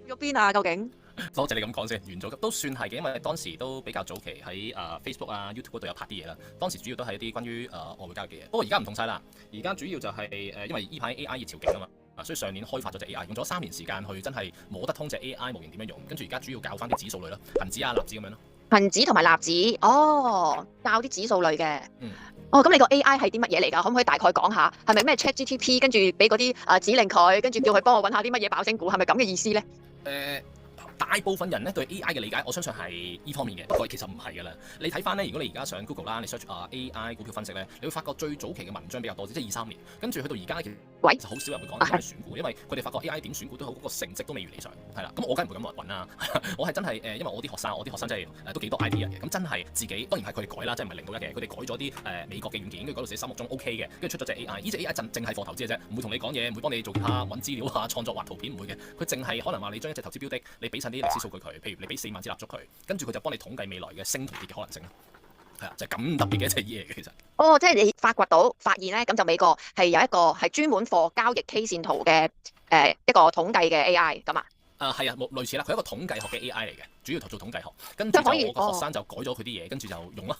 咗邊啊？究竟？多謝你咁講先，完咗都算係嘅，因為當時都比較早期喺Facebook 啊、YouTube 嗰度有拍啲嘢啦。當時主要都係一啲關於外匯交易嘅嘢。不過而家唔同晒啦，而家主要就係因為依排 AI 熱潮勁啊嘛，所以上年開發咗隻 AI，用咗3年時間去真係摸得通隻 AI 模型點樣用，跟住而家主要教翻啲指數類啦，恒指啊、納指咁樣咯。恒指同埋納指，哦，教啲指數類嘅。嗯。哦，咁你個 AI 係啲乜嘢嚟㗎？可唔可以大概講下？係咪咩 ChatGPT 跟住俾嗰啲指令佢，跟住叫佢幫我揾下啲乜嘢爆升股，係咪咁嘅意思咧？大部分人咧對 AI 嘅理解，我相信係呢方面嘅，不過其實唔係㗎啦。你睇翻咧，如果你而家上 Google 啦，你 search AI 股票分析咧，你會發覺最早期嘅文章比較多啲，即係2、3年，跟住去到而家其實好少人會講 AI 選股，因為佢哋發覺 AI 點選股都好，嗰個成績都未如理想，係啦。咁我梗係唔會咁揾啦，我係真係因為我啲學生真係都幾多 idea 嘅，咁真係自己當然係佢哋改啦，即係唔係零到一嘅，佢哋改咗啲美國嘅軟件，跟住嗰度寫心目中 OK 嘅，跟住出咗隻 AI，呢隻 AI 淨係貨投資嘅啫，唔會同你講嘢，唔會幫你做其他揾資料啊、創作畫圖片，唔會嘅，佢淨係可能話你將一隻投資標的，你俾晒啲歷史數據佢，譬如你俾4萬支蠟燭佢，跟住佢就幫你統計未來嘅升同跌嘅可能性。係啊，就係咁特別嘅一隻嘢嘅其實。哦，即係你發掘到發現咧，咁就美國係有一個係專門貨交易 K 線圖嘅一個統計嘅 AI 咁啊。係啊，類似啦，佢係一個統計學嘅 AI 嚟嘅，主要做統計學。跟住就我個學生就改咗佢啲嘢，跟住就用咯。